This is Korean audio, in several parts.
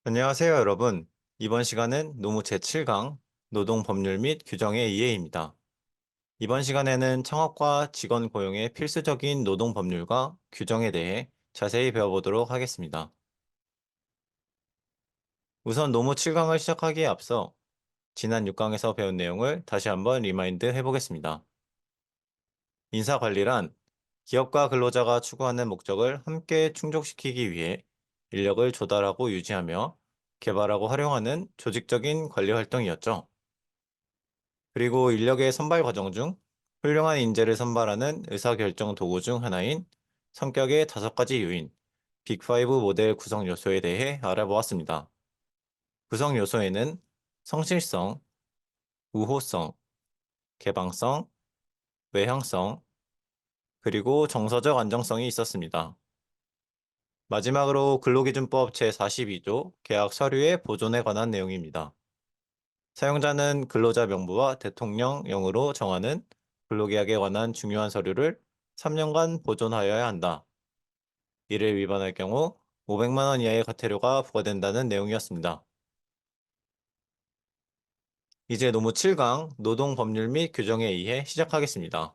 안녕하세요, 여러분. 이번 시간은 노무 제7강 노동법률 및 규정의 이해입니다. 이번 시간에는 창업과 직원 고용의 필수적인 노동법률과 규정에 대해 자세히 배워보도록 하겠습니다. 우선 노무 7강을 시작하기에 앞서 지난 6강에서 배운 내용을 다시 한번 리마인드 해보겠습니다. 인사관리란 기업과 근로자가 추구하는 목적을 함께 충족시키기 위해 인력을 조달하고 유지하며 개발하고 활용하는 조직적인 관리 활동이었죠. 그리고 인력의 선발 과정 중 훌륭한 인재를 선발하는 의사결정 도구 중 하나인 성격의 5가지 요인, 빅5 모델 구성 요소에 대해 알아보았습니다. 구성 요소에는 성실성, 우호성, 개방성, 외향성, 그리고 정서적 안정성이 있었습니다. 마지막으로 근로기준법 제42조 계약 서류의 보존에 관한 내용입니다. 사용자는 근로자 명부와 대통령령으로 정하는 근로계약에 관한 중요한 서류를 3년간 보존하여야 한다. 이를 위반할 경우 500만 원 이하의 과태료가 부과된다는 내용이었습니다. 이제 노무 7강 노동법률 및 규정에 의해 시작하겠습니다.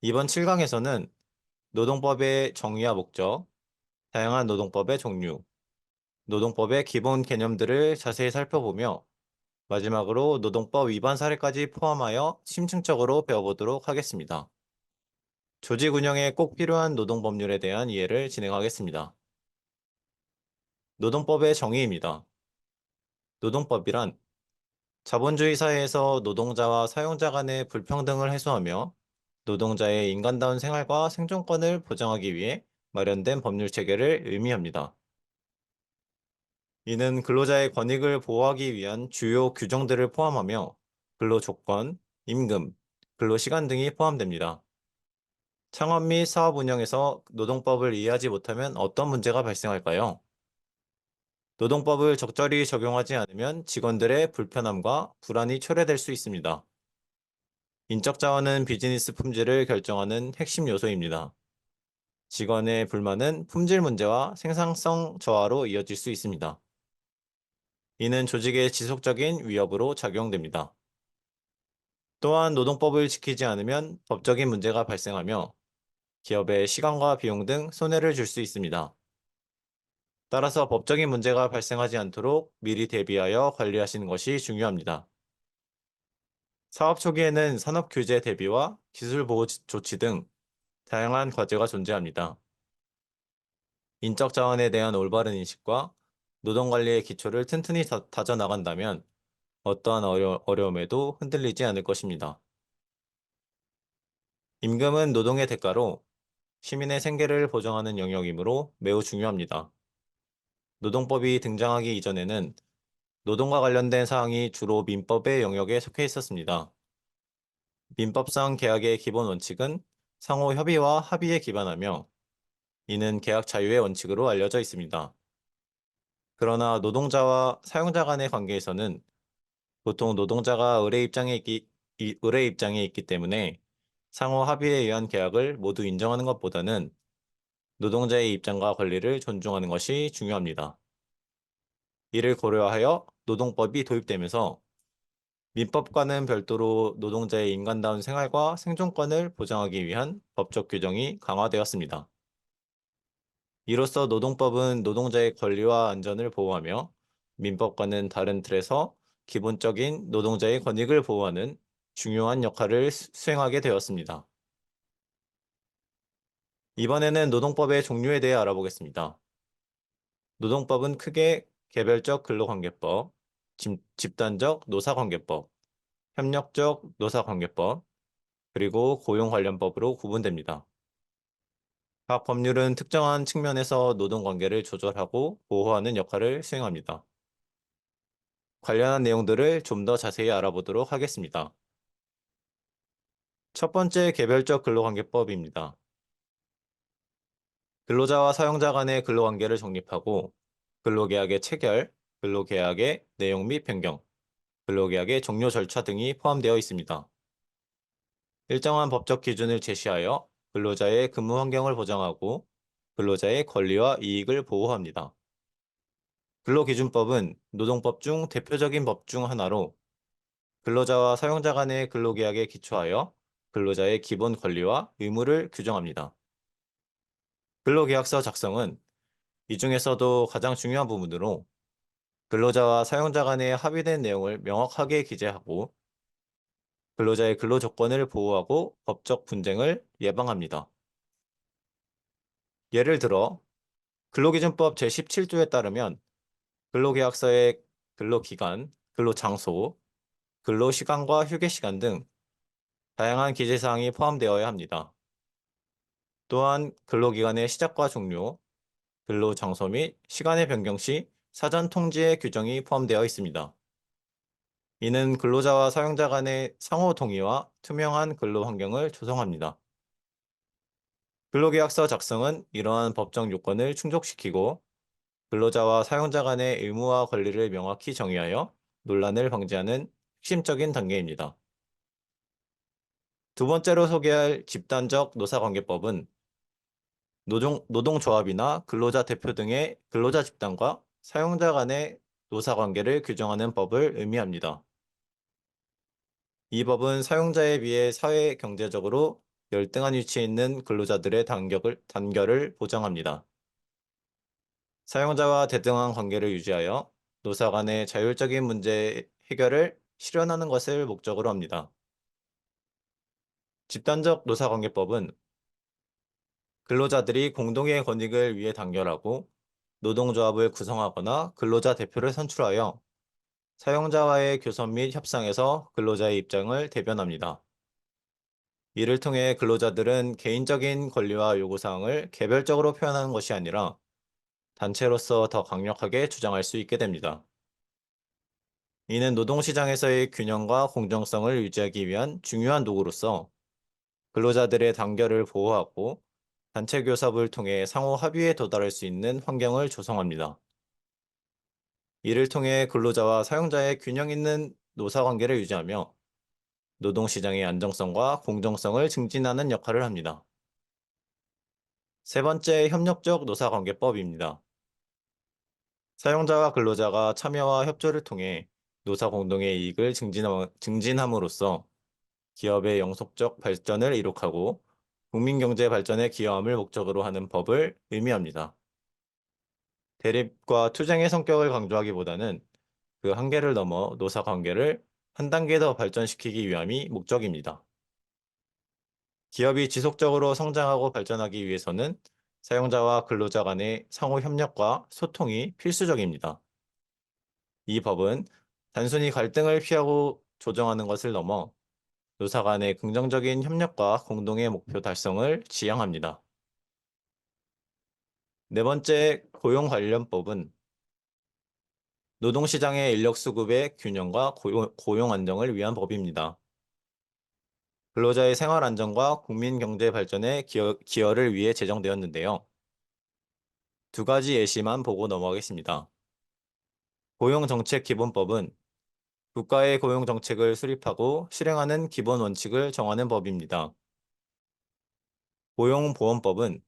이번 7강에서는 노동법의 정의와 목적, 다양한 노동법의 종류, 노동법의 기본 개념들을 자세히 살펴보며 마지막으로 노동법 위반 사례까지 포함하여 심층적으로 배워보도록 하겠습니다. 조직 운영에 꼭 필요한 노동법률에 대한 이해를 진행하겠습니다. 노동법의 정의입니다. 노동법이란 자본주의 사회에서 노동자와 사용자 간의 불평등을 해소하며 노동자의 인간다운 생활과 생존권을 보장하기 위해 마련된 법률 체계를 의미합니다. 이는 근로자의 권익을 보호하기 위한 주요 규정들을 포함하며 근로조건, 임금, 근로시간 등이 포함됩니다. 창업 및 사업 운영에서 노동법을 이해하지 못하면 어떤 문제가 발생할까요? 노동법을 적절히 적용하지 않으면 직원들의 불편함과 불안이 초래될 수 있습니다. 인적 자원은 비즈니스 품질을 결정하는 핵심 요소입니다. 직원의 불만은 품질 문제와 생산성 저하로 이어질 수 있습니다. 이는 조직의 지속적인 위협으로 작용됩니다. 또한 노동법을 지키지 않으면 법적인 문제가 발생하며 기업의 시간과 비용 등 손해를 줄 수 있습니다. 따라서 법적인 문제가 발생하지 않도록 미리 대비하여 관리하시는 것이 중요합니다. 사업 초기에는 산업 규제 대비와 기술 보호 조치 등 다양한 과제가 존재합니다. 인적 자원에 대한 올바른 인식과 노동 관리의 기초를 튼튼히 다져 나간다면 어떠한 어려움에도 흔들리지 않을 것입니다. 임금은 노동의 대가로 시민의 생계를 보장하는 영역이므로 매우 중요합니다. 노동법이 등장하기 이전에는 노동과 관련된 사항이 주로 민법의 영역에 속해 있었습니다. 민법상 계약의 기본 원칙은 상호 협의와 합의에 기반하며 이는 계약 자유의 원칙으로 알려져 있습니다. 그러나 노동자와 사용자 간의 관계에서는 보통 노동자가 의뢰 입장에 있기 때문에 상호 합의에 의한 계약을 모두 인정하는 것보다는 노동자의 입장과 권리를 존중하는 것이 중요합니다. 이를 고려하여 노동법이 도입되면서 민법과는 별도로 노동자의 인간다운 생활과 생존권을 보장하기 위한 법적 규정이 강화되었습니다. 이로써 노동법은 노동자의 권리와 안전을 보호하며 민법과는 다른 틀에서 기본적인 노동자의 권익을 보호하는 중요한 역할을 수행하게 되었습니다. 이번에는 노동법의 종류에 대해 알아보겠습니다. 노동법은 크게 개별적 근로관계법, 집단적 노사관계법, 협력적 노사관계법, 그리고 고용관련법으로 구분됩니다. 각 법률은 특정한 측면에서 노동관계를 조절하고 보호하는 역할을 수행합니다. 관련한 내용들을 좀 더 자세히 알아보도록 하겠습니다. 첫 번째 개별적 근로관계법입니다. 근로자와 사용자 간의 근로관계를 정립하고 근로계약의 체결, 근로계약의 내용 및 변경, 근로계약의 종료 절차 등이 포함되어 있습니다. 일정한 법적 기준을 제시하여 근로자의 근무 환경을 보장하고 근로자의 권리와 이익을 보호합니다. 근로기준법은 노동법 중 대표적인 법 중 하나로 근로자와 사용자 간의 근로계약에 기초하여 근로자의 기본 권리와 의무를 규정합니다. 근로계약서 작성은 이 중에서도 가장 중요한 부분으로 근로자와 사용자 간에 합의된 내용을 명확하게 기재하고 근로자의 근로 조건을 보호하고 법적 분쟁을 예방합니다. 예를 들어 근로기준법 제17조에 따르면 근로계약서의 근로기간, 근로장소, 근로시간과 휴게시간 등 다양한 기재사항이 포함되어야 합니다. 또한 근로기간의 시작과 종료, 근로장소 및 시간의 변경 시 사전 통지의 규정이 포함되어 있습니다. 이는 근로자와 사용자 간의 상호 동의와 투명한 근로 환경을 조성합니다. 근로계약서 작성은 이러한 법적 요건을 충족시키고 근로자와 사용자 간의 의무와 권리를 명확히 정의하여 논란을 방지하는 핵심적인 단계입니다. 두 번째로 소개할 집단적 노사관계법은 노동조합이나 근로자 대표 등의 근로자 집단과 사용자 간의 노사관계를 규정하는 법을 의미합니다. 이 법은 사용자에 비해 사회 경제적으로 열등한 위치에 있는 근로자들의 단결을 보장합니다. 사용자와 대등한 관계를 유지하여 노사 간의 자율적인 문제 해결을 실현하는 것을 목적으로 합니다. 집단적 노사관계법은 근로자들이 공동의 권익을 위해 단결하고 노동조합을 구성하거나 근로자 대표를 선출하여 사용자와의 교섭 및 협상에서 근로자의 입장을 대변합니다. 이를 통해 근로자들은 개인적인 권리와 요구사항을 개별적으로 표현하는 것이 아니라 단체로서 더 강력하게 주장할 수 있게 됩니다. 이는 노동시장에서의 균형과 공정성을 유지하기 위한 중요한 도구로서 근로자들의 단결을 보호하고 단체 교섭을 통해 상호 합의에 도달할 수 있는 환경을 조성합니다. 이를 통해 근로자와 사용자의 균형 있는 노사관계를 유지하며 노동시장의 안정성과 공정성을 증진하는 역할을 합니다. 세 번째, 협력적 노사관계법입니다. 사용자와 근로자가 참여와 협조를 통해 노사 공동의 이익을 증진함으로써 기업의 영속적 발전을 이룩하고 국민경제 발전에 기여함을 목적으로 하는 법을 의미합니다. 대립과 투쟁의 성격을 강조하기보다는 그 한계를 넘어 노사 관계를 한 단계 더 발전시키기 위함이 목적입니다. 기업이 지속적으로 성장하고 발전하기 위해서는 사용자와 근로자 간의 상호 협력과 소통이 필수적입니다. 이 법은 단순히 갈등을 피하고 조정하는 것을 넘어 노사 간의 긍정적인 협력과 공동의 목표 달성을 지향합니다. 네 번째, 고용 관련법은 노동시장의 인력 수급의 균형과 고용 안정을 위한 법입니다. 근로자의 생활 안정과 국민 경제 발전에 기여를 위해 제정되었는데요. 두 가지 예시만 보고 넘어가겠습니다. 고용정책기본법은 국가의 고용정책을 수립하고 실행하는 기본 원칙을 정하는 법입니다. 고용보험법은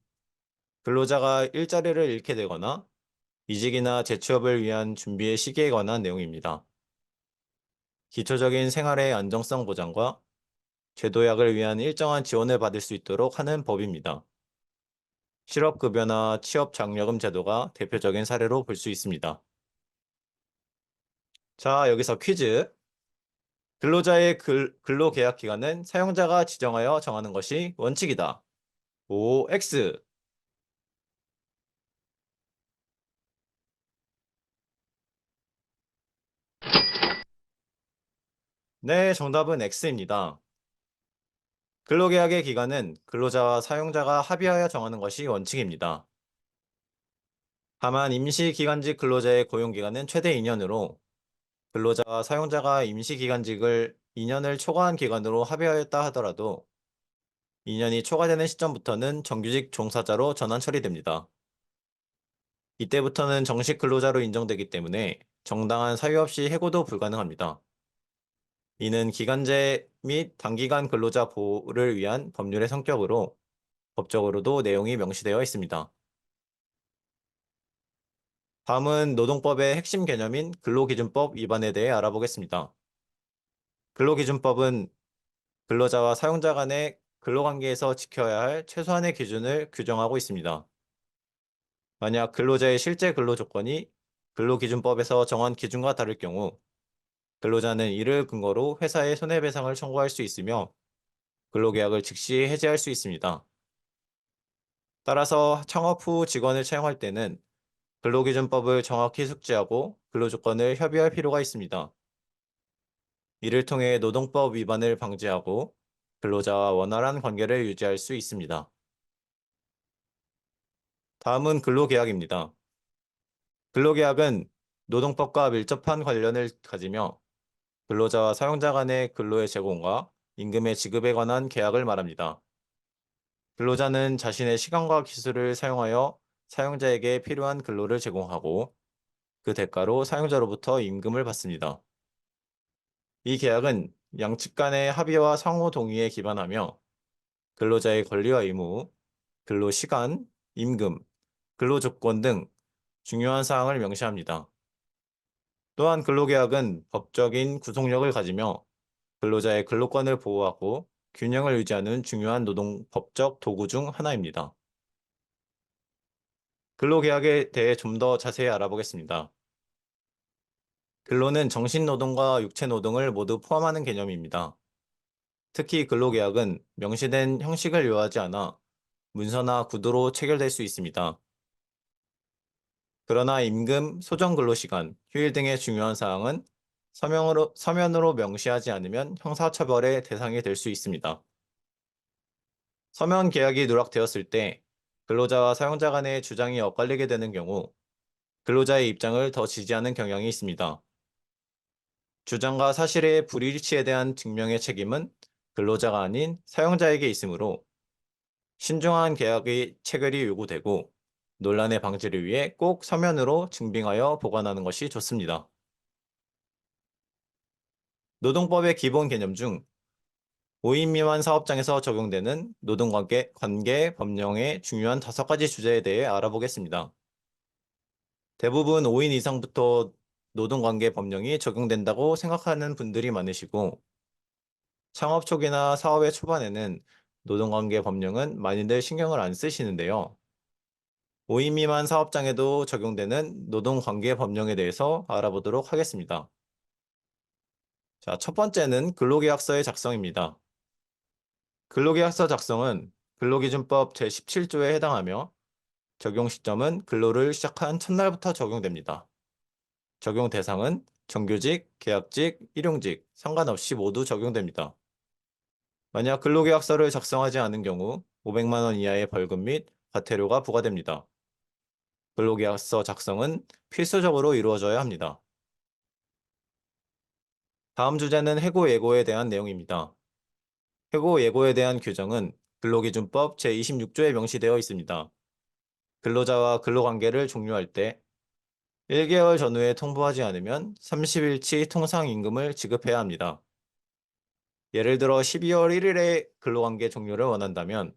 근로자가 일자리를 잃게 되거나 이직이나 재취업을 위한 준비의 시기에 관한 내용입니다. 기초적인 생활의 안정성 보장과 제도약을 위한 일정한 지원을 받을 수 있도록 하는 법입니다. 실업급여나 취업장려금 제도가 대표적인 사례로 볼 수 있습니다. 자, 여기서 퀴즈. 근로자의 근로계약 기간은 사용자가 지정하여 정하는 것이 원칙이다. O, X. 네, 정답은 X입니다. 근로계약의 기간은 근로자와 사용자가 합의하여 정하는 것이 원칙입니다. 다만 임시기간직 근로자의 고용기간은 최대 2년으로 근로자와 사용자가 임시기간직을 2년을 초과한 기간으로 합의하였다 하더라도 2년이 초과되는 시점부터는 정규직 종사자로 전환 처리됩니다. 이때부터는 정식 근로자로 인정되기 때문에 정당한 사유 없이 해고도 불가능합니다. 이는 기간제 및 단기간 근로자 보호를 위한 법률의 성격으로 법적으로도 내용이 명시되어 있습니다. 다음은 노동법의 핵심 개념인 근로기준법 위반에 대해 알아보겠습니다. 근로기준법은 근로자와 사용자 간의 근로관계에서 지켜야 할 최소한의 기준을 규정하고 있습니다. 만약 근로자의 실제 근로 조건이 근로기준법에서 정한 기준과 다를 경우 근로자는 이를 근거로 회사에 손해배상을 청구할 수 있으며 근로계약을 즉시 해지할 수 있습니다. 따라서 창업 후 직원을 채용할 때는 근로기준법을 정확히 숙지하고 근로조건을 협의할 필요가 있습니다. 이를 통해 노동법 위반을 방지하고 근로자와 원활한 관계를 유지할 수 있습니다. 다음은 근로계약입니다. 근로계약은 노동법과 밀접한 관련을 가지며 근로자와 사용자 간의 근로의 제공과 임금의 지급에 관한 계약을 말합니다. 근로자는 자신의 시간과 기술을 사용하여 사용자에게 필요한 근로를 제공하고 그 대가로 사용자로부터 임금을 받습니다. 이 계약은 양측 간의 합의와 상호 동의에 기반하며 근로자의 권리와 의무, 근로 시간, 임금, 근로 조건 등 중요한 사항을 명시합니다. 또한 근로계약은 법적인 구속력을 가지며 근로자의 근로권을 보호하고 균형을 유지하는 중요한 노동법적 도구 중 하나입니다. 근로계약에 대해 좀 더 자세히 알아보겠습니다. 근로는 정신노동과 육체노동을 모두 포함하는 개념입니다. 특히 근로계약은 명시된 형식을 요하지 않아 문서나 구두로 체결될 수 있습니다. 그러나 임금, 소정근로시간, 휴일 등의 중요한 사항은 서면으로 명시하지 않으면 형사처벌의 대상이 될 수 있습니다. 서면 계약이 누락되었을 때 근로자와 사용자 간의 주장이 엇갈리게 되는 경우 근로자의 입장을 더 지지하는 경향이 있습니다. 주장과 사실의 불일치에 대한 증명의 책임은 근로자가 아닌 사용자에게 있으므로 신중한 계약의 체결이 요구되고 논란의 방지를 위해 꼭 서면으로 증빙하여 보관하는 것이 좋습니다. 노동법의 기본 개념 중 5인 미만 사업장에서 적용되는 노동관계 법령의 중요한 5가지 주제에 대해 알아보겠습니다. 대부분 5인 이상부터 노동관계 법령이 적용된다고 생각하는 분들이 많으시고 창업 초기나 사업의 초반에는 노동관계 법령은 많이들 신경을 안 쓰시는데요. 5인 미만 사업장에도 적용되는 노동관계 법령에 대해서 알아보도록 하겠습니다. 자, 첫 번째는 근로계약서의 작성입니다. 근로계약서 작성은 근로기준법 제17조에 해당하며 적용 시점은 근로를 시작한 첫날부터 적용됩니다. 적용 대상은 정규직, 계약직, 일용직 상관없이 모두 적용됩니다. 만약 근로계약서를 작성하지 않은 경우 500만 원 이하의 벌금 및 과태료가 부과됩니다. 근로계약서 작성은 필수적으로 이루어져야 합니다. 다음 주제는 해고 예고에 대한 내용입니다. 해고 예고에 대한 규정은 근로기준법 제26조에 명시되어 있습니다. 근로자와 근로관계를 종료할 때 1개월 전후에 통보하지 않으면 30일치 통상임금을 지급해야 합니다. 예를 들어 12월 1일에 근로관계 종료를 원한다면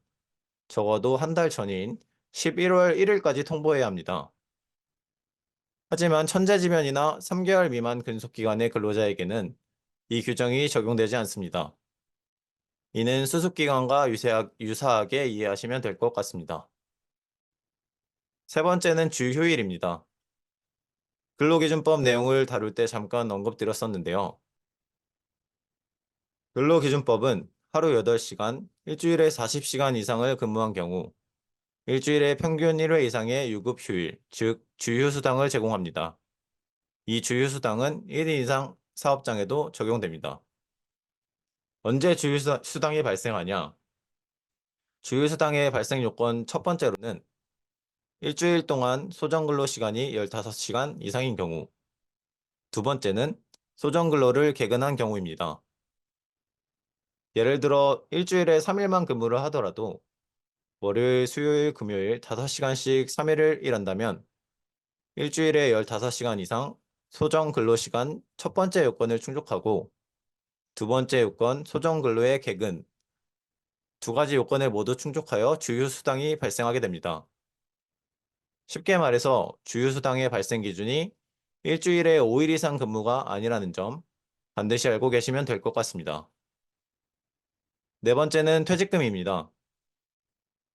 적어도 한 달 전인 11월 1일까지 통보해야 합니다. 하지만 천재지변이나 3개월 미만 근속기간의 근로자에게는 이 규정이 적용되지 않습니다. 이는 수습기간과 유사하게 이해하시면 될 것 같습니다. 세 번째는 주휴일입니다. 근로기준법 내용을 다룰 때 잠깐 언급드렸었는데요. 근로기준법은 하루 8시간, 일주일에 40시간 이상을 근무한 경우 일주일에 평균 1회 이상의 유급휴일, 즉 주휴수당을 제공합니다. 이 주휴수당은 1인 이상 사업장에도 적용됩니다. 언제 주휴수당이 발생하냐? 주휴수당의 발생 요건 첫 번째로는 일주일 동안 소정근로 시간이 15시간 이상인 경우, 두 번째는 소정근로를 개근한 경우입니다. 예를 들어 일주일에 3일만 근무를 하더라도 월요일, 수요일, 금요일 5시간씩 3일을 일한다면 일주일에 15시간 이상 소정 근로시간 첫 번째 요건을 충족하고 두 번째 요건 소정 근로의 개근 두 가지 요건을 모두 충족하여 주휴수당이 발생하게 됩니다. 쉽게 말해서 주휴수당의 발생 기준이 일주일에 5일 이상 근무가 아니라는 점 반드시 알고 계시면 될 것 같습니다. 네 번째는 퇴직금입니다.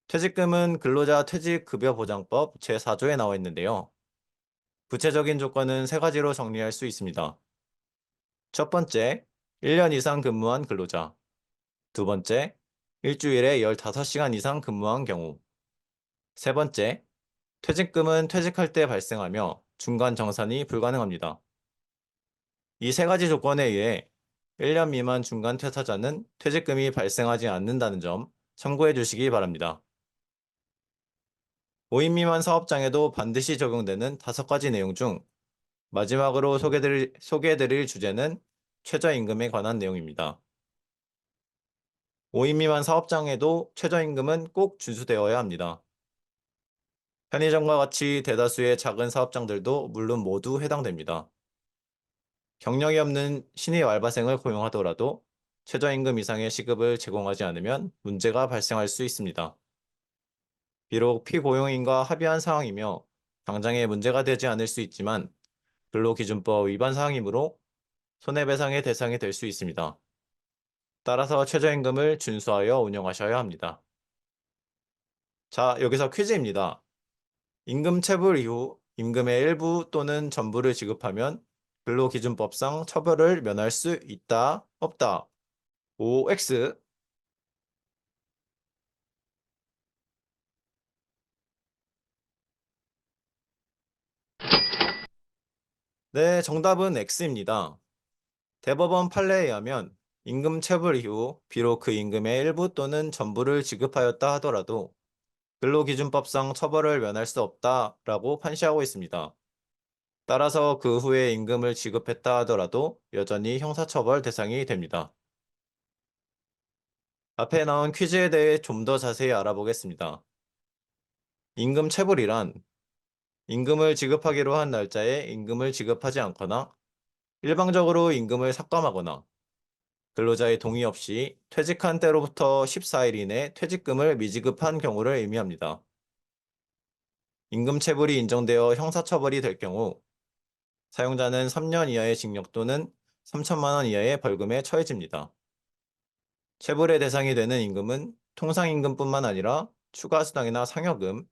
퇴직금은 근로자 퇴직급여보장법 제4조에 나와 있는데요. 구체적인 조건은 세 가지로 정리할 수 있습니다. 첫 번째, 1년 이상 근무한 근로자. 두 번째, 일주일에 15시간 이상 근무한 경우. 세 번째, 퇴직금은 퇴직할 때 발생하며 중간 정산이 불가능합니다. 이 세 가지 조건에 의해 1년 미만 중간 퇴사자는 퇴직금이 발생하지 않는다는 점 참고해 주시기 바랍니다. 5인 미만 사업장에도 반드시 적용되는 5가지 내용 중 마지막으로 소개해드릴 주제는 최저임금에 관한 내용입니다. 5인 미만 사업장에도 최저임금은 꼭 준수되어야 합니다. 편의점과 같이 대다수의 작은 사업장들도 물론 모두 해당됩니다. 경력이 없는 신입 알바생을 고용하더라도 최저임금 이상의 시급을 제공하지 않으면 문제가 발생할 수 있습니다. 비록 피고용인과 합의한 사항이며 당장에 문제가 되지 않을 수 있지만 근로기준법 위반 사항이므로 손해배상의 대상이 될 수 있습니다. 따라서 최저임금을 준수하여 운영하셔야 합니다. 자, 여기서 퀴즈입니다. 임금 체불 이후 임금의 일부 또는 전부를 지급하면 근로기준법상 처벌을 면할 수 있다, 없다. OX. 네, 정답은 X입니다. 대법원 판례에 의하면 임금 체불 이후 비록 그 임금의 일부 또는 전부를 지급하였다 하더라도 근로기준법상 처벌을 면할 수 없다라고 판시하고 있습니다. 따라서 그 후에 임금을 지급했다 하더라도 여전히 형사처벌 대상이 됩니다. 앞에 나온 퀴즈에 대해 좀 더 자세히 알아보겠습니다. 임금 체불이란 임금을 지급하기로 한 날짜에 임금을 지급하지 않거나 일방적으로 임금을 삭감하거나 근로자의 동의 없이 퇴직한 때로부터 14일 이내 퇴직금을 미지급한 경우를 의미합니다. 임금 체불이 인정되어 형사처벌이 될 경우 사용자는 3년 이하의 징역 또는 3천만 원 이하의 벌금에 처해집니다. 체불의 대상이 되는 임금은 통상임금뿐만 아니라 추가수당이나 상여금,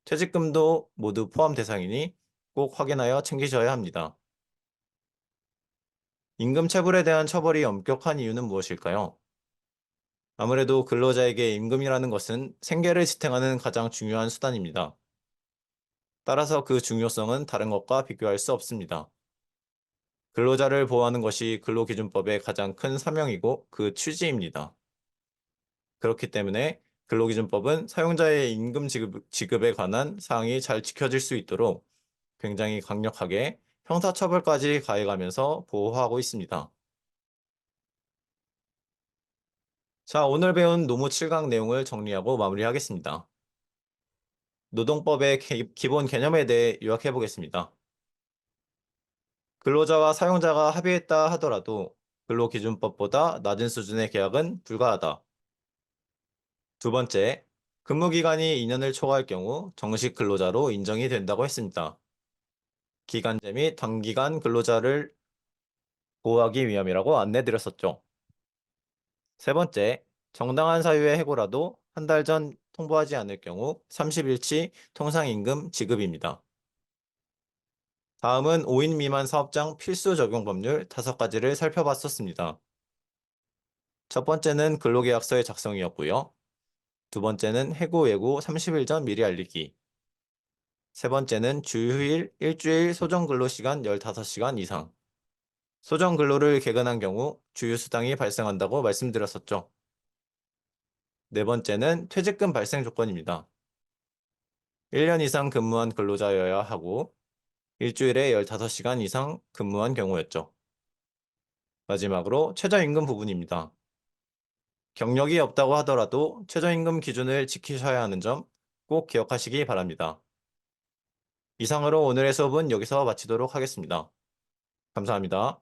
퇴직금도 모두 포함 대상이니 꼭 확인하여 챙기셔야 합니다. 임금 체불에 대한 처벌이 엄격한 이유는 무엇일까요? 아무래도 근로자에게 임금이라는 것은 생계를 지탱하는 가장 중요한 수단입니다. 따라서 그 중요성은 다른 것과 비교할 수 없습니다. 근로자를 보호하는 것이 근로기준법의 가장 큰 사명이고 그 취지입니다. 그렇기 때문에 근로기준법은 사용자의 임금 지급에 관한 사항이 잘 지켜질 수 있도록 굉장히 강력하게 형사처벌까지 가해가면서 보호하고 있습니다. 자, 오늘 배운 노무 7강 내용을 정리하고 마무리하겠습니다. 노동법의 기본 개념에 대해 요약해 보겠습니다. 근로자와 사용자가 합의했다 하더라도 근로기준법보다 낮은 수준의 계약은 불가하다. 두 번째, 근무기간이 2년을 초과할 경우 정식 근로자로 인정이 된다고 했습니다. 기간제 및 단기간 근로자를 보호하기 위함이라고 안내드렸었죠. 세 번째, 정당한 사유의 해고라도 한 달 전 통보하지 않을 경우 30일치 통상임금 지급입니다. 다음은 5인 미만 사업장 필수 적용 법률 5가지를 살펴봤었습니다. 첫 번째는 근로계약서의 작성이었고요. 두 번째는 해고 예고 30일 전 미리 알리기. 세 번째는 주휴일 일주일 소정 근로시간 15시간 이상. 소정 근로를 개근한 경우 주휴수당이 발생한다고 말씀드렸었죠. 네 번째는 퇴직금 발생 조건입니다. 1년 이상 근무한 근로자여야 하고 일주일에 15시간 이상 근무한 경우였죠. 마지막으로 최저임금 부분입니다. 경력이 없다고 하더라도 최저임금 기준을 지키셔야 하는 점 꼭 기억하시기 바랍니다. 이상으로 오늘의 수업은 여기서 마치도록 하겠습니다. 감사합니다.